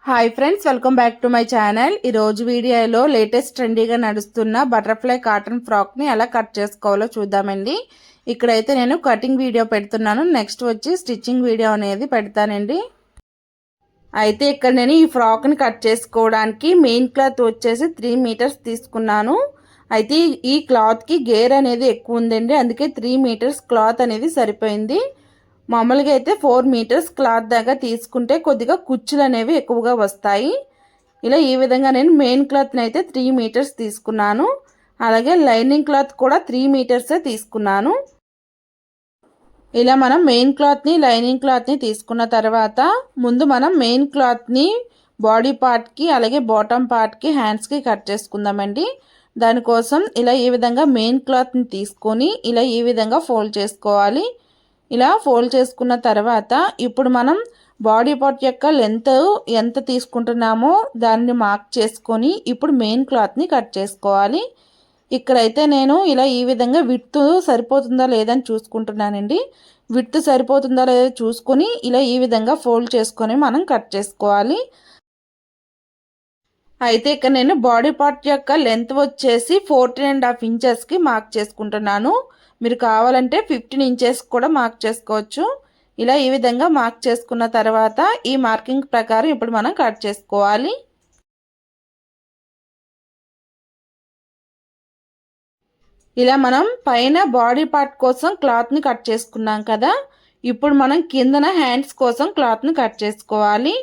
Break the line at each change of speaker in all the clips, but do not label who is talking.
Hi friends, welcome back to my channel. ఈరోజు వీడియోలో latest ట్రెండీగా నడుస్తున్న బటర్ఫ్లై కాటన్ ఫ్రాక్ని ఎలా కట్ చేసుకోవాలో చూద్దామండి. ఇక్కడైతే నేను కటింగ్ వీడియో పెడుతున్నాను, నెక్స్ట్ వచ్చి స్టిచ్చింగ్ వీడియో అనేది పెడతానండి. అయితే ఇక్కడ నేను ఈ ఫ్రాక్ని కట్ చేసుకోవడానికి మెయిన్ క్లాత్ వచ్చేసి 3 మీటర్స్ తీసుకున్నాను. అయితే ఈ క్లాత్కి గేర్ అనేది ఎక్కువ ఉందండి, అందుకే 3 మీటర్స్ క్లాత్ అనేది సరిపోయింది. మామూలుగా అయితే 4 మీటర్స్ క్లాత్ దాకా తీసుకుంటే కొద్దిగా కుచ్చులు అనేవి ఎక్కువగా వస్తాయి. ఇలా ఈ విధంగా నేను మెయిన్ క్లాత్ని అయితే 3 మీటర్స్ తీసుకున్నాను. అలాగే లైనింగ్ క్లాత్ కూడా 3 మీటర్సే తీసుకున్నాను. ఇలా మనం మెయిన్ క్లాత్ని లైనింగ్ క్లాత్ని తీసుకున్న తర్వాత ముందు మనం మెయిన్ క్లాత్ని బాడీ పార్ట్కి అలాగే బాటమ్ పార్ట్కి హ్యాండ్స్కి కట్ చేసుకుందామండి. దానికోసం ఇలా ఈ విధంగా మెయిన్ క్లాత్ని తీసుకొని ఇలా ఈ విధంగా ఫోల్డ్ చేసుకోవాలి. ఇలా ఫోల్డ్ చేసుకున్న తర్వాత ఇప్పుడు మనం బాడీ పార్ట్ యొక్క లెంత్ ఎంత తీసుకుంటున్నామో దాన్ని మార్క్ చేసుకొని ఇప్పుడు మెయిన్ క్లాత్ని కట్ చేసుకోవాలి. ఇక్కడైతే నేను ఇలా ఈ విధంగా విడ్త్ సరిపోతుందా లేదని చూసుకుంటున్నానండి. విడ్త్ సరిపోతుందా లేదా చూసుకొని ఇలా ఈ విధంగా ఫోల్డ్ చేసుకొని మనం కట్ చేసుకోవాలి. అయితే ఇక్కడ నేను బాడీ పార్ట్ యొక్క లెంత్ వచ్చేసి 14.5 ఇంచెస్కి మార్క్ చేసుకుంటున్నాను. మీరు కావాలంటే 15 ఇంచెస్ కూడా మార్క్ చేసుకోవచ్చు. ఇలా ఈ విధంగా మార్క్ చేసుకున్న తర్వాత ఈ మార్కింగ్ ప్రకారం ఇప్పుడు మనం కట్ చేసుకోవాలి. ఇలా మనం పైన బాడీ పార్ట్ కోసం క్లాత్ని కట్ చేసుకున్నాం కదా, ఇప్పుడు మనం కిందన హ్యాండ్స్ కోసం క్లాత్ని కట్ చేసుకోవాలి.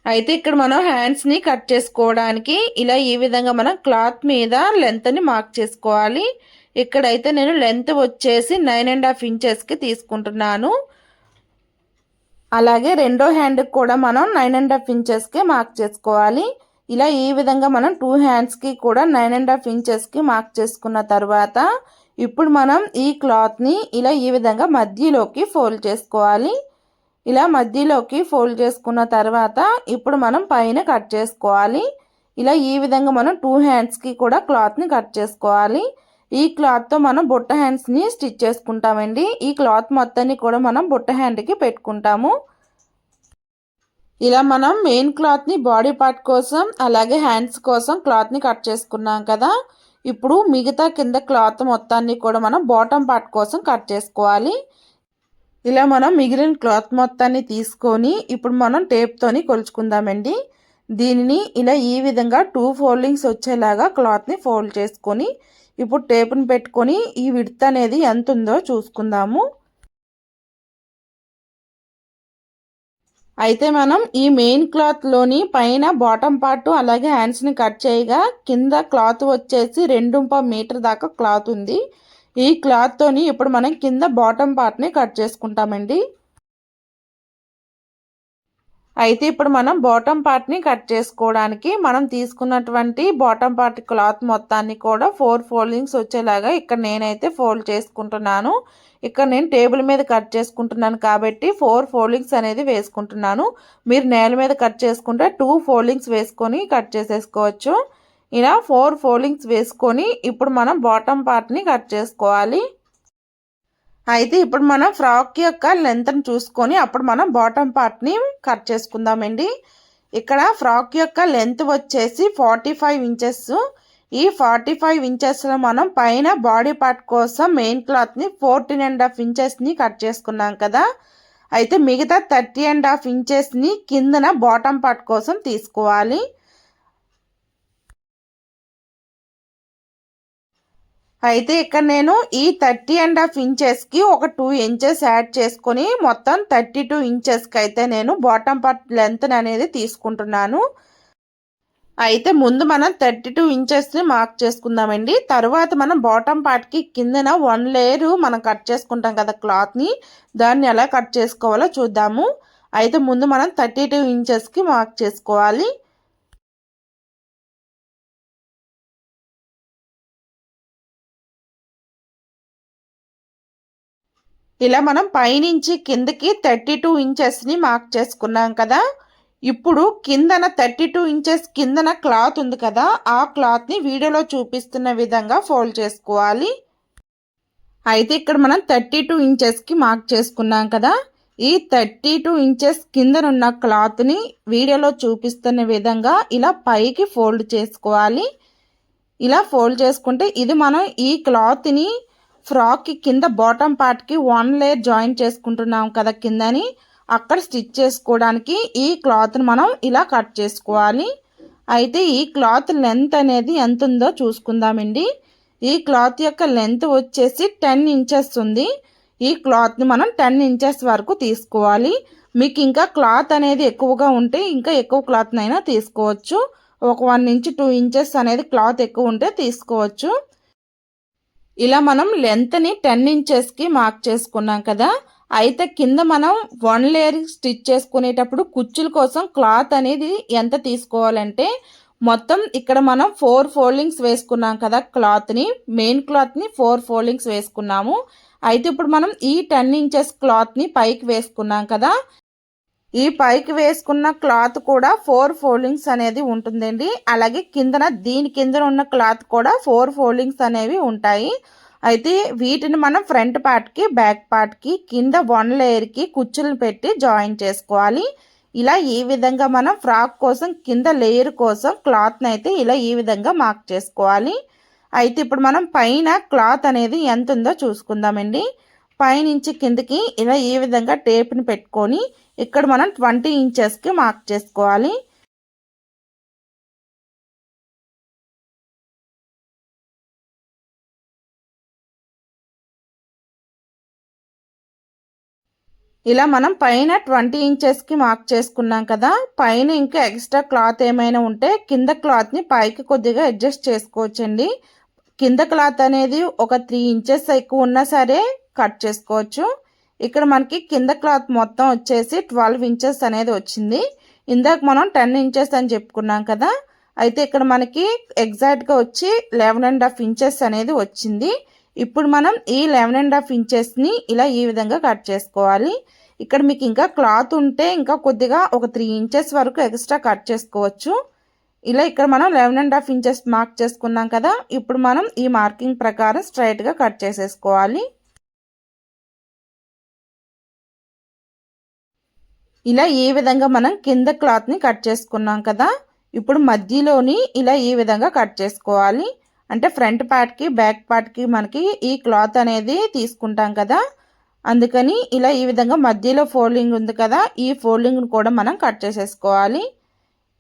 అయితే ఇక్కడ మనం హ్యాండ్స్ని కట్ చేసుకోవడానికి ఇలా ఈ విధంగా మనం క్లాత్ మీద లెంత్ని మార్క్ చేసుకోవాలి. ఇక్కడైతే నేను లెంత్ వచ్చేసి 9.5 ఇంచెస్కి తీసుకుంటున్నాను. అలాగే రెండో హ్యాండ్కి కూడా మనం 9.5 ఇంచెస్కి మార్క్ చేసుకోవాలి. ఇలా ఈ విధంగా మనం 2 హ్యాండ్స్కి కూడా 9.5 ఇంచెస్కి మార్క్ చేసుకున్న తర్వాత ఇప్పుడు మనం ఈ క్లాత్ని ఇలా ఈ విధంగా మధ్యలోకి ఫోల్డ్ చేసుకోవాలి. ఇలా మధ్యలోకి ఫోల్డ్ చేసుకున్న తర్వాత ఇప్పుడు మనం పైన కట్ చేసుకోవాలి. ఇలా ఈ విధంగా మనం 2 హ్యాండ్స్కి కూడా క్లాత్ని కట్ చేసుకోవాలి. ఈ క్లాత్తో మనం బుట్ట హ్యాండ్స్ని స్టిచ్ చేసుకుంటామండి. ఈ క్లాత్ మొత్తాన్ని కూడా మనం బుట్ట హ్యాండ్కి పెట్టుకుంటాము. ఇలా మనం మెయిన్ క్లాత్ని బాడీ పార్ట్ కోసం అలాగే హ్యాండ్స్ కోసం క్లాత్ని కట్ చేసుకున్నాం కదా, ఇప్పుడు మిగతా కింద క్లాత్ మొత్తాన్ని కూడా మనం బాటమ్ పార్ట్ కోసం కట్ చేసుకోవాలి. ఇలా మనం మిగిలిన క్లాత్ మొత్తాన్ని తీసుకొని ఇప్పుడు మనం టేప్తోని కొలుచుకుందామండి. దీనిని ఇలా ఈ విధంగా 2 ఫోల్డింగ్స్ వచ్చేలాగా క్లాత్ని ఫోల్డ్ చేసుకొని ఇప్పుడు టేప్ని పెట్టుకొని ఈ విడ్త్ అనేది ఎంత ఉందో చూసుకుందాము. అయితే మనం ఈ మెయిన్ క్లాత్లోని పైన బాటమ్ పార్ట్ అలాగే హ్యాండ్స్ని కట్ చేయగా కింద క్లాత్ వచ్చేసి 2.5 మీటర్ దాకా క్లాత్ ఉంది. ఈ క్లాత్తోని ఇప్పుడు మనం కింద బాటమ్ పార్ట్ని కట్ చేసుకుంటామండి. అయితే ఇప్పుడు మనం బాటమ్ పార్ట్ని కట్ చేసుకోవడానికి మనం తీసుకున్నటువంటి బాటమ్ పార్ట్ క్లాత్ మొత్తాన్ని కూడా 4 ఫోల్డింగ్స్ వచ్చేలాగా ఇక్కడ నేనైతే ఫోల్డ్ చేసుకుంటున్నాను. ఇక్కడ నేను టేబుల్ మీద కట్ చేసుకుంటున్నాను కాబట్టి 4 ఫోల్డింగ్స్ అనేది వేసుకుంటున్నాను. మీరు నేల మీద కట్ చేసుకుంటే 2 ఫోల్డింగ్స్ వేసుకొని కట్ చేసేసుకోవచ్చు. ఇలా 4 ఫోల్డింగ్స్ వేసుకొని ఇప్పుడు మనం బాటమ్ పార్ట్ని కట్ చేసుకోవాలి. అయితే ఇప్పుడు మనం ఫ్రాక్ యొక్క లెంత్ని చూసుకొని అప్పుడు మనం బాటమ్ పార్ట్ని కట్ చేసుకుందామండి. ఇక్కడ ఫ్రాక్ యొక్క లెంత్ వచ్చేసి 45 ఇంచెస్. ఈ 45 ఇంచెస్లో మనం పైన బాడీ పార్ట్ కోసం మెయిన్ క్లాత్ని 14.5 ఇంచెస్ని కట్ చేసుకున్నాం కదా, అయితే మిగతా 30.5 ఇంచెస్ని కిందన బాటమ్ పార్ట్ కోసం తీసుకోవాలి. అయితే ఇక్కడ నేను ఈ 30.5 ఇంచెస్కి ఒక 2 ఇంచెస్ యాడ్ చేసుకొని మొత్తం 32 ఇంచెస్కి అయితే నేను బాటమ్ పార్ట్ లెంత్ అనేది తీసుకుంటున్నాను. అయితే ముందు మనం 32 ఇంచెస్ని మార్క్ చేసుకుందామండి. తర్వాత మనం బాటమ్ పార్ట్కి కిందన 1 లేయర్ మనం కట్ చేసుకుంటాం కదా క్లాత్ని, దాన్ని ఎలా కట్ చేసుకోవాలో చూద్దాము. అయితే ముందు మనం 32 ఇంచెస్కి మార్క్ చేసుకోవాలి. ఇలా మనం పైనుంచి కిందకి 32 ఇంచెస్ని మార్క్ చేసుకున్నాం కదా, ఇప్పుడు కిందన 32 ఇంచెస్ కిందన క్లాత్ ఉంది కదా, ఆ క్లాత్ని వీడియోలో చూపిస్తున్న విధంగా ఫోల్డ్ చేసుకోవాలి. అయితే ఇక్కడ మనం 32 ఇంచెస్కి మార్క్ చేసుకున్నాం కదా, ఈ 32 ఇంచెస్ కిందనున్న క్లాత్ని వీడియోలో చూపిస్తున్న విధంగా ఇలా పైకి ఫోల్డ్ చేసుకోవాలి. ఇలా ఫోల్డ్ చేసుకుంటే ఇది మనం ఈ క్లాత్ని ఫ్రాక్కి కింద బాటమ్ పార్ట్కి 1 లేయర్ జాయిన్ చేసుకుంటున్నాం కదా కిందని, అక్కడ స్టిచ్ చేసుకోవడానికి ఈ క్లాత్ని మనం ఇలా కట్ చేసుకోవాలి. అయితే ఈ క్లాత్ లెంత్ అనేది ఎంత ఉందో చూసుకుందామండి. ఈ క్లాత్ యొక్క లెంత్ వచ్చేసి 10 ఇంచెస్ ఉంది. ఈ క్లాత్ని మనం 10 ఇంచెస్ వరకు తీసుకోవాలి. మీకు ఇంకా క్లాత్ అనేది ఎక్కువగా ఉంటే ఇంకా ఎక్కువ క్లాత్నైనా తీసుకోవచ్చు. ఒక 1 నుంచి 2 ఇంచెస్ అనేది క్లాత్ ఎక్కువ ఉంటే తీసుకోవచ్చు. ఇలా మనం లెంత్ని 10 ఇంచెస్కి మార్క్ చేసుకున్నాం కదా. అయితే కింద మనం 1 లేయర్ స్టిచ్ చేసుకునేటప్పుడు కుచ్చుల కోసం క్లాత్ అనేది ఎంత తీసుకోవాలంటే, మొత్తం ఇక్కడ మనం 4 ఫోల్డింగ్స్ వేసుకున్నాం కదా క్లాత్ని, మెయిన్ క్లాత్ని 4 ఫోల్డింగ్స్ వేసుకున్నాము. అయితే ఇప్పుడు మనం ఈ 10 ఇంచెస్ క్లాత్ని పైకి వేసుకున్నాం కదా, ఈ పైకి వేసుకున్న క్లాత్ కూడా 4 ఫోల్డింగ్స్ అనేది ఉంటుందండి. అలాగే దీని కిందన ఉన్న క్లాత్ కూడా 4 ఫోల్డింగ్స్ అనేవి ఉంటాయి. అయితే వీటిని మనం ఫ్రంట్ పార్ట్కి బ్యాక్ పార్ట్కి కింద 1 లేయర్కి కుచ్చులను పెట్టి జాయిన్ చేసుకోవాలి. ఇలా ఈ విధంగా మనం ఫ్రాక్ కోసం కింద లేయర్ కోసం క్లాత్ని అయితే ఇలా ఈ విధంగా మార్క్ చేసుకోవాలి. అయితే ఇప్పుడు మనం పైన క్లాత్ అనేది ఎంత ఉందో చూసుకుందామండి. పైనుంచి కిందకి ఇలా ఈ విధంగా టేప్ని పెట్టుకొని ఇక్కడ మనం 20 ఇంచెస్కి మార్క్ చేసుకోవాలి. ఇలా మనం పైన 20 ఇంచెస్కి మార్క్ చేసుకున్నాం కదా. పైన ఇంకా ఎక్స్ట్రా క్లాత్ ఏమైనా ఉంటే కింద క్లాత్ని పైకి కొద్దిగా అడ్జస్ట్ చేసుకోవచ్చండి. కింద క్లాత్ అనేది ఒక 3 ఇంచెస్ ఎక్కువ ఉన్నా సరే కట్ చేసుకోవచ్చు. ఇక్కడ మనకి కింద క్లాత్ మొత్తం వచ్చేసి 12 ఇంచెస్ అనేది వచ్చింది. ఇందాక మనం 10 ఇంచెస్ అని చెప్పుకున్నాం కదా. అయితే ఇక్కడ మనకి ఎగ్జాక్ట్గా వచ్చి 11.5 ఇంచెస్ అనేది వచ్చింది. ఇప్పుడు మనం ఈ 11.5 ఇంచెస్ని ఇలా ఈ విధంగా కట్ చేసుకోవాలి. ఇక్కడ మీకు ఇంకా క్లాత్ ఉంటే ఇంకా కొద్దిగా ఒక 3 ఇంచెస్ వరకు ఎక్స్ట్రా కట్ చేసుకోవచ్చు. ఇలా ఇక్కడ మనం 11.5 ఇంచెస్ మార్క్ చేసుకున్నాం కదా. ఇప్పుడు మనం ఈ మార్కింగ్ ప్రకారం స్ట్రైట్గా కట్ చేసేసుకోవాలి. ఇలా ఈ విధంగా మనం కింద క్లాత్ని కట్ చేసుకున్నాం కదా. ఇప్పుడు మధ్యలోని ఇలా ఈ విధంగా కట్ చేసుకోవాలి. అంటే ఫ్రంట్ పార్ట్కి బ్యాక్ పార్ట్కి మనకి ఈ క్లాత్ అనేది తీసుకుంటాం కదా, అందుకని ఇలా ఈ విధంగా మధ్యలో ఫోల్డింగ్ ఉంది కదా, ఈ ఫోల్డింగ్ను కూడా మనం కట్ చేసేసుకోవాలి.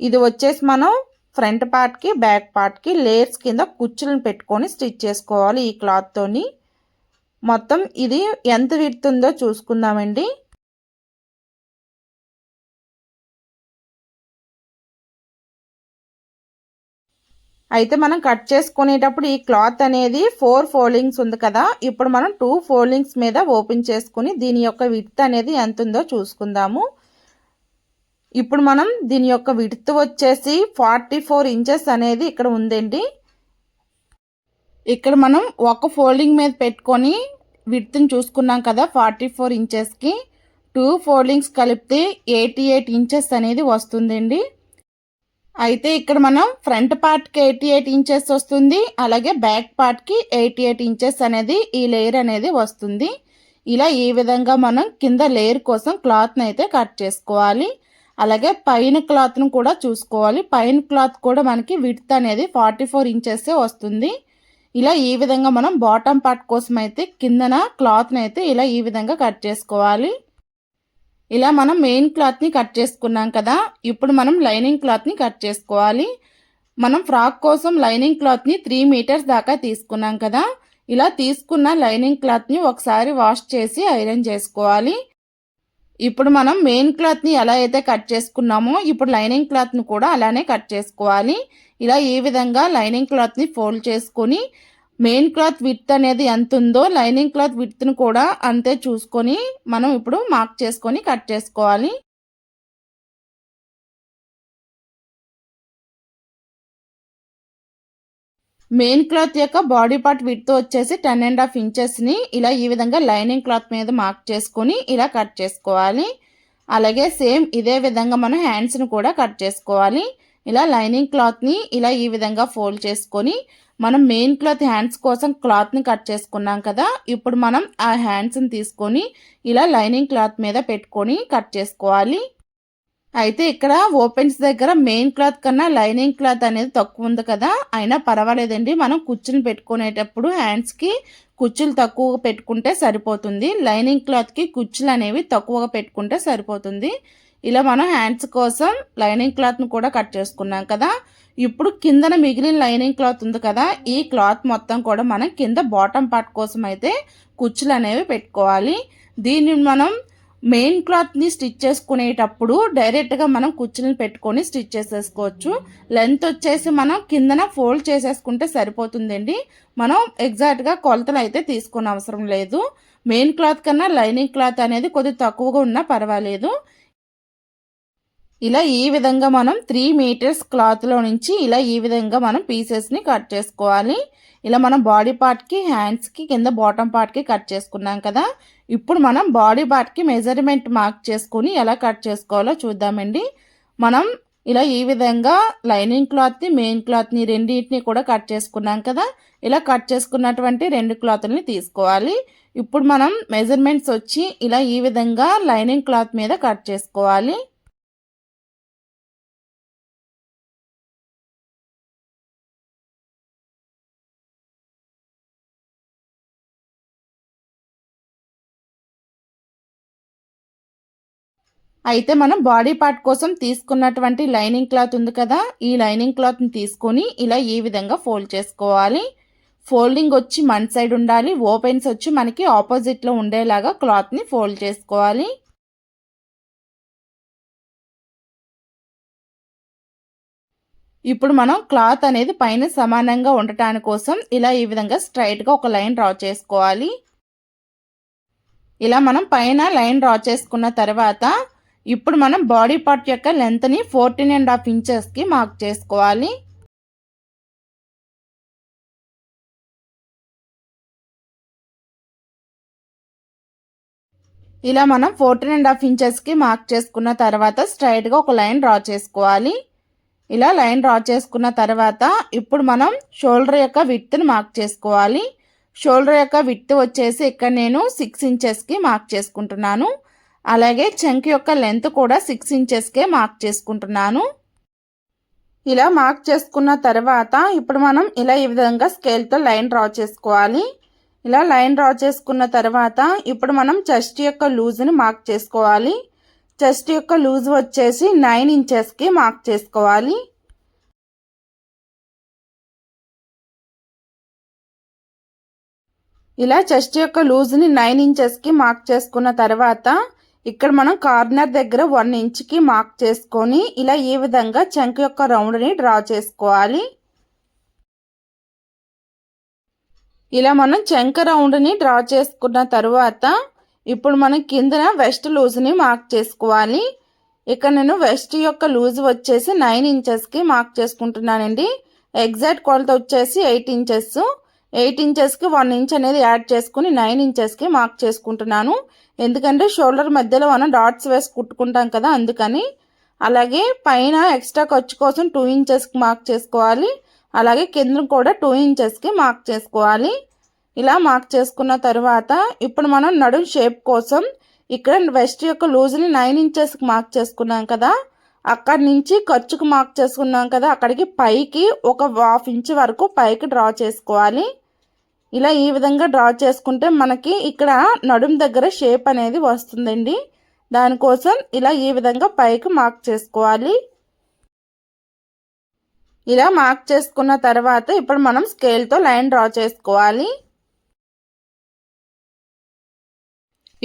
ఇది వచ్చేసి మనం ఫ్రంట్ పార్ట్కి బ్యాక్ పార్ట్కి లేయర్స్ కింద కుచ్చులను పెట్టుకొని స్టిచ్ చేసుకోవాలి ఈ క్లాత్తోని. మొత్తం ఇది ఎంత విడ్త్ ఉందో చూసుకుందామండి. అయితే మనం కట్ చేసుకునేటప్పుడు ఈ క్లాత్ అనేది 4 ఫోల్డింగ్స్ ఉంది కదా, ఇప్పుడు మనం 2 ఫోల్డింగ్స్ మీద ఓపెన్ చేసుకుని దీని యొక్క విడ్త్ అనేది ఎంత ఉందో చూసుకుందాము. ఇప్పుడు మనం దీని యొక్క విడ్త్ వచ్చేసి 44 ఇంచెస్ అనేది ఇక్కడ ఉందండి. ఇక్కడ మనం ఒక ఫోల్డింగ్ మీద పెట్టుకొని విడ్త్ని చూసుకున్నాం కదా 44 ఇంచెస్కి. 2 ఫోల్డింగ్స్ కలిపితే 88 ఇంచెస్ అనేది వస్తుందండి. అయితే ఇక్కడ మనం ఫ్రంట్ పార్ట్కి 88 ఇంచెస్ వస్తుంది, అలాగే బ్యాక్ పార్ట్కి 88 ఇంచెస్ అనేది ఈ లేయర్ అనేది వస్తుంది. ఇలా ఈ విధంగా మనం కింద లేయర్ కోసం క్లాత్ని అయితే కట్ చేసుకోవాలి. అలాగే పైన క్లాత్ను కూడా చూసుకోవాలి. పైన క్లాత్ కూడా మనకి విడ్త్ అనేది 44 ఇంచెస్ వస్తుంది. ఇలా ఈ విధంగా మనం బాటమ్ పార్ట్ కోసం అయితే కిందన క్లాత్ని అయితే ఇలా ఈ విధంగా కట్ చేసుకోవాలి. ఇలా మనం మెయిన్ క్లాత్ని కట్ చేసుకున్నాం కదా, ఇప్పుడు మనం లైనింగ్ క్లాత్ని కట్ చేసుకోవాలి. మనం ఫ్రాక్ కోసం లైనింగ్ క్లాత్ని 3 మీటర్స్ దాకా తీసుకున్నాం కదా. ఇలా తీసుకున్న లైనింగ్ క్లాత్ని ఒకసారి వాష్ చేసి ఐరన్ చేసుకోవాలి. ఇప్పుడు మనం మెయిన్ క్లాత్ని ఎలా అయితే కట్ చేసుకున్నామో ఇప్పుడు లైనింగ్ క్లాత్ని కూడా అలానే కట్ చేసుకోవాలి. ఇలా ఈ విధంగా లైనింగ్ క్లాత్ని ఫోల్డ్ చేసుకొని మెయిన్ క్లాత్ విడ్త్ అనేది ఎంత ఉందో లైనింగ్ క్లాత్ విడ్త్ను కూడా అంతే చూసుకొని మనం ఇప్పుడు మార్క్ చేసుకొని కట్ చేసుకోవాలి. మెయిన్ క్లాత్ యొక్క బాడీ పార్ట్ విడ్త్ వచ్చేసి 10.5 ఇంచెస్ని ఇలా ఈ విధంగా లైనింగ్ క్లాత్ మీద మార్క్ చేసుకొని ఇలా కట్ చేసుకోవాలి. అలాగే సేమ్ ఇదే విధంగా మనం హ్యాండ్స్ని కూడా కట్ చేసుకోవాలి. ఇలా లైనింగ్ క్లాత్ని ఇలా ఈ విధంగా ఫోల్డ్ చేసుకొని మనం మెయిన్ క్లాత్ హ్యాండ్స్ కోసం క్లాత్ని కట్ చేసుకున్నాం కదా, ఇప్పుడు మనం ఆ హ్యాండ్స్ని తీసుకొని ఇలా లైనింగ్ క్లాత్ మీద పెట్టుకొని కట్ చేసుకోవాలి. అయితే ఇక్కడ ఓపెన్స్ దగ్గర మెయిన్ క్లాత్ కన్నా లైనింగ్ క్లాత్ అనేది తక్కువ ఉంది కదా, అయినా పర్వాలేదండి. మనం కుచ్చులు పెట్టుకునేటప్పుడు హ్యాండ్స్కి కుచ్చులు తక్కువగా పెట్టుకుంటే సరిపోతుంది. లైనింగ్ క్లాత్కి కుచ్చులు అనేవి తక్కువగా పెట్టుకుంటే సరిపోతుంది. ఇలా మనం హ్యాండ్స్ కోసం లైనింగ్ క్లాత్ను కూడా కట్ చేసుకున్నాం కదా, ఇప్పుడు కిందన మిగిలిన లైనింగ్ క్లాత్ ఉంది కదా, ఈ క్లాత్ మొత్తం కూడా మనం కింద బాటమ్ పార్ట్ కోసం అయితే కుచ్చులు అనేవి పెట్టుకోవాలి. దీన్ని మనం మెయిన్ క్లాత్ని స్టిచ్ చేసుకునేటప్పుడు డైరెక్ట్గా మనం కుచ్చులను పెట్టుకొని స్టిచ్ చేసేసుకోవచ్చు. లెంత్ వచ్చేసి మనం కిందన ఫోల్డ్ చేసేసుకుంటే సరిపోతుందండి. మనం ఎగ్జాక్ట్గా కొలతలు అయితే తీసుకునే అవసరం లేదు. మెయిన్ క్లాత్ కన్నా లైనింగ్ క్లాత్ అనేది కొద్దిగా తక్కువగా ఉన్నా పర్వాలేదు. ఇలా ఈ విధంగా మనం 3 మీటర్స్ క్లాత్లో నుంచి ఇలా ఈ విధంగా మనం పీసెస్ని కట్ చేసుకోవాలి. ఇలా మనం బాడీ పార్ట్కి, హ్యాండ్స్కి, కింద బాటమ్ పార్ట్కి కట్ చేసుకున్నాం కదా, ఇప్పుడు మనం బాడీ పార్ట్కి మెజర్మెంట్ మార్క్ చేసుకుని ఎలా కట్ చేసుకోవాలో చూద్దామండి. మనం ఇలా ఈ విధంగా లైనింగ్ క్లాత్ని, మెయిన్ క్లాత్ని రెండింటిని కూడా కట్ చేసుకున్నాం కదా, ఇలా కట్ చేసుకున్నటువంటి 2 క్లాత్ని తీసుకోవాలి. ఇప్పుడు మనం మెజర్మెంట్స్ వచ్చి ఇలా ఈ విధంగా లైనింగ్ క్లాత్ మీద కట్ చేసుకోవాలి. అయితే మనం బాడీ పార్ట్ కోసం తీసుకున్నటువంటి లైనింగ్ క్లాత్ ఉంది కదా, ఈ లైనింగ్ క్లాత్ని తీసుకొని ఇలా ఈ విధంగా ఫోల్డ్ చేసుకోవాలి. ఫోల్డింగ్ వచ్చి మన సైడ్ ఉండాలి, ఓపెన్స్ వచ్చి మనకి ఆపోజిట్లో ఉండేలాగా క్లాత్ని ఫోల్డ్ చేసుకోవాలి. ఇప్పుడు మనం క్లాత్ అనేది పైన సమానంగా ఉండటాని కోసం ఇలా ఈ విధంగా స్ట్రైట్గా ఒక లైన్ డ్రా చేసుకోవాలి. ఇలా మనం పైన లైన్ డ్రా చేసుకున్న తర్వాత ఇప్పుడు మనం బాడీ పార్ట్ యొక్క లెంత్ని 14.5 ఇంచెస్కి మార్క్ చేసుకోవాలి. ఇలా మనం 14.5 ఇంచెస్కి మార్క్ చేసుకున్న తర్వాత స్ట్రైట్గా ఒక లైన్ డ్రా చేసుకోవాలి. ఇలా లైన్ డ్రా చేసుకున్న తర్వాత ఇప్పుడు మనం షోల్డర్ యొక్క విడ్త్ని మార్క్ చేసుకోవాలి. షోల్డర్ యొక్క విడ్త్ వచ్చేసి ఇక్కడ నేను 6 ఇంచెస్కి మార్క్ చేసుకుంటున్నాను. అలాగే చంక్ యొక్క లెంత్ కూడా 6 ఇంచెస్కే మార్క్ చేసుకుంటున్నాను. ఇలా మార్క్ చేసుకున్న తర్వాత ఇప్పుడు మనం ఇలా ఈ విధంగా స్కేల్తో లైన్ డ్రా చేసుకోవాలి. ఇలా లైన్ డ్రా చేసుకున్న తర్వాత ఇప్పుడు మనం చెస్ట్ యొక్క లూజ్ని మార్క్ చేసుకోవాలి. చెస్ట్ యొక్క లూజ్ వచ్చేసి 9 ఇంచెస్కి మార్క్ చేసుకోవాలి. ఇలా చెస్ట్ యొక్క లూజ్ని 9 ఇంచెస్కి మార్క్ చేసుకున్న తర్వాత ఇక్కడ మనం కార్నర్ దగ్గర 1 ఇంచ్కి మార్క్ చేసుకొని ఇలా ఈ విధంగా చంక్ యొక్క రౌండ్ని డ్రా చేసుకోవాలి. ఇలా మనం చంక్ రౌండ్ని డ్రా చేసుకున్న తర్వాత ఇప్పుడు మనం కిందన వెస్ట్ లూజ్ని మార్క్ చేసుకోవాలి. ఇక్కడ నేను వెస్ట్ యొక్క లూజ్ వచ్చేసి 9 ఇంచెస్కి మార్క్ చేసుకుంటున్నానండి. ఎగ్జాక్ట్ కొలత వచ్చేసి 8 ఇంచెస్. 8 ఇంచెస్కి 1 ఇంచ్ అనేది యాడ్ చేసుకుని 9 ఇంచెస్కి మార్క్ చేసుకుంటున్నాను. ఎందుకంటే షోల్డర్ మధ్యలో మనం డాట్స్ వేసి కుట్టుకుంటాం కదా, అందుకని. అలాగే పైన ఎక్స్ట్రా ఖర్చు కోసం 2 ఇంచెస్కి మార్క్ చేసుకోవాలి. అలాగే కింద కూడా 2 ఇంచెస్కి మార్క్ చేసుకోవాలి. ఇలా మార్క్ చేసుకున్న తర్వాత ఇప్పుడు మనం నడుం షేప్ కోసం ఇక్కడ వెస్ట్ యొక్క లూజ్ని 9 ఇంచెస్కి మార్క్ చేసుకున్నాం కదా, అక్కడి నుంచి ఖర్చుకు మార్క్ చేసుకున్నాం కదా, అక్కడికి పైకి ఒక 1/2 ఇంచ్ వరకు పైకి డ్రా చేసుకోవాలి. ఇలా ఈ విధంగా డ్రా చేసుకుంటే మనకి ఇక్కడ నడుం దగ్గర షేప్ అనేది వస్తుందండి. దానికోసం ఇలా ఈ విధంగా పైకి మార్క్ చేసుకోవాలి. ఇలా మార్క్ చేసుకున్న తర్వాత ఇప్పుడు మనం స్కేల్తో లైన్ డ్రా చేసుకోవాలి.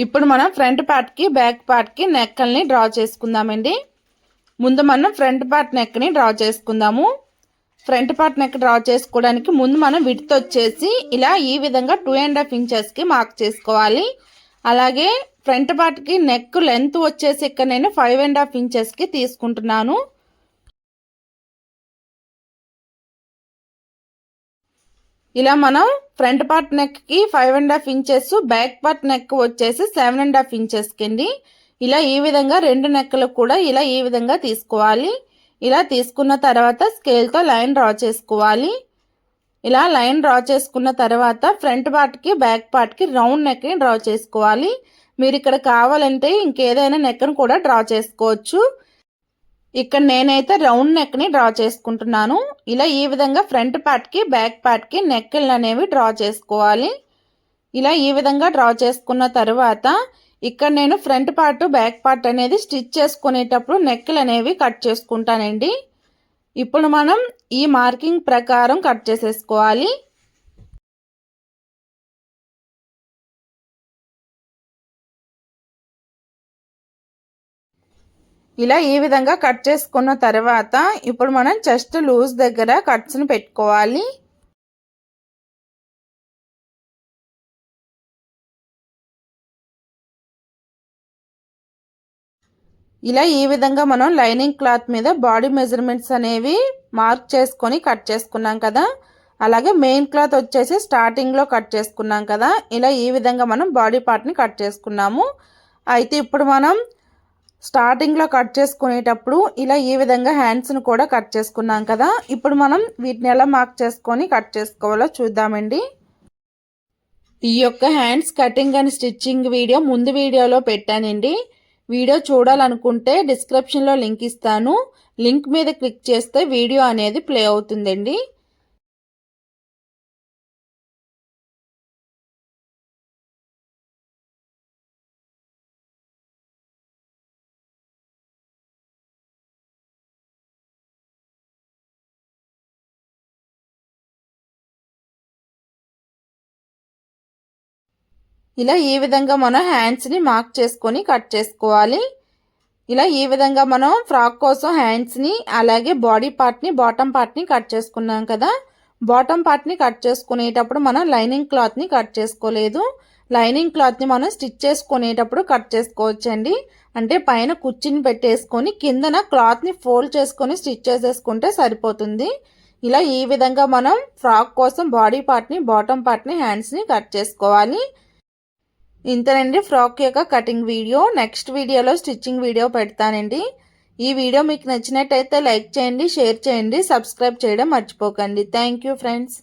ఇప్పుడు మనం ఫ్రంట్ పార్ట్కి, బ్యాక్ పార్ట్కి నెక్కల్ని డ్రా చేసుకుందామండి. ముందు మనం ఫ్రంట్ పార్ట్ నెక్ని డ్రా చేసుకుందాము. ఫ్రంట్ పార్ట్ నెక్ డ్రా చేసుకోవడానికి ముందు మనం విడ్త్ వచ్చేసి ఇలా ఈ విధంగా 2.5 ఇంచెస్కి మార్క్ చేసుకోవాలి. అలాగే ఫ్రంట్ పార్ట్కి నెక్ లెంత్ వచ్చేసి ఇక్కడ నేను 5.5 ఇంచెస్కి తీసుకుంటున్నాను. ఇలా మనం ఫ్రంట్ పార్ట్ నెక్కి 5.5 ఇంచెస్, బ్యాక్ పార్ట్ నెక్ వచ్చేసి 7.5 ఇంచెస్కి అండి. ఇలా ఈ విధంగా 2 నెక్కలకు కూడా ఇలా ఈ విధంగా తీసుకోవాలి. ఇలా తీసుకున్న తర్వాత స్కేల్తో లైన్ డ్రా చేసుకోవాలి. ఇలా లైన్ డ్రా చేసుకున్న తర్వాత ఫ్రంట్ పార్ట్కి బ్యాక్ పార్ట్కి రౌండ్ నెక్ని డ్రా చేసుకోవాలి. మీరు ఇక్కడ కావాలంటే ఇంకేదైనా నెక్ను కూడా డ్రా చేసుకోవచ్చు. ఇక్కడ నేనైతే రౌండ్ నెక్ని డ్రా చేసుకుంటున్నాను. ఇలా ఈ విధంగా ఫ్రంట్ పార్ట్కి బ్యాక్ పార్ట్కి నెక్లు అనేవి డ్రా చేసుకోవాలి. ఇలా ఈ విధంగా డ్రా చేసుకున్న తర్వాత ఇక్కడ నేను ఫ్రంట్ పార్ట్ బ్యాక్ పార్ట్ అనేది స్టిచ్ చేసుకునేటప్పుడు నెక్లు అనేవి కట్ చేసుకుంటానండి. ఇప్పుడు మనం ఈ మార్కింగ్ ప్రకారం కట్ చేసేసుకోవాలి. ఇలా ఈ విధంగా కట్ చేసుకున్న తర్వాత ఇప్పుడు మనం చెస్ట్ లూజ్ దగ్గర కట్స్ని పెట్టుకోవాలి. ఇలా ఈ విధంగా మనం లైనింగ్ క్లాత్ మీద బాడీ మెజర్మెంట్స్ అనేవి మార్క్ చేసుకొని కట్ చేసుకున్నాం కదా, అలాగే మెయిన్ క్లాత్ వచ్చేసి స్టార్టింగ్లో కట్ చేసుకున్నాం కదా. ఇలా ఈ విధంగా మనం బాడీ పార్ట్ని కట్ చేసుకున్నాము. అయితే ఇప్పుడు మనం స్టార్టింగ్లో కట్ చేసుకునేటప్పుడు ఇలా ఈ విధంగా హ్యాండ్స్ని కూడా కట్ చేసుకున్నాం కదా. ఇప్పుడు మనం వీటిని ఎలా మార్క్ చేసుకొని కట్ చేసుకోవాలో చూద్దామండి. ఈ యొక్క hands cutting and stitching video ముందు వీడియోలో పెట్టానండి. వీడియో చూడాలనుకుంటే డిస్క్రిప్షన్లో లింక్ ఇస్తాను. లింక్ మీద క్లిక్ చేస్తే వీడియో అనేది ప్లే అవుతుందండి. ఇలా ఈ విధంగా మనం హ్యాండ్స్ని మార్క్ చేసుకొని కట్ చేసుకోవాలి. ఇలా ఈ విధంగా మనం ఫ్రాక్ కోసం హ్యాండ్స్ని అలాగే బాడీ పార్ట్ని బాటమ్ పార్ట్ని కట్ చేసుకున్నాం కదా. బాటమ్ పార్ట్ని కట్ చేసుకునేటప్పుడు మనం లైనింగ్ క్లాత్ని కట్ చేసుకోలేదు. లైనింగ్ క్లాత్ని మనం స్టిచ్ చేసుకునేటప్పుడు కట్ చేసుకోవచ్చండి. అంటే పైన కుర్చీని పెట్టేసుకొని కిందన క్లాత్ని ఫోల్డ్ చేసుకొని స్టిచ్ చేసేసుకుంటే సరిపోతుంది. ఇలా ఈ విధంగా మనం ఫ్రాక్ కోసం బాడీ పార్ట్ని బాటమ్ పార్ట్ని హ్యాండ్స్ని కట్ చేసుకోవాలి. ఇంతేనండి ఫ్రాక్ యొక్క కటింగ్ వీడియో. నెక్స్ట్ వీడియోలో స్టిచ్చింగ్ వీడియో పెడతానండి. ఈ వీడియో మీకు నచ్చినట్టయితే లైక్ చేయండి, షేర్ చేయండి, సబ్స్క్రైబ్ చేయడం మర్చిపోకండి. Thank you friends.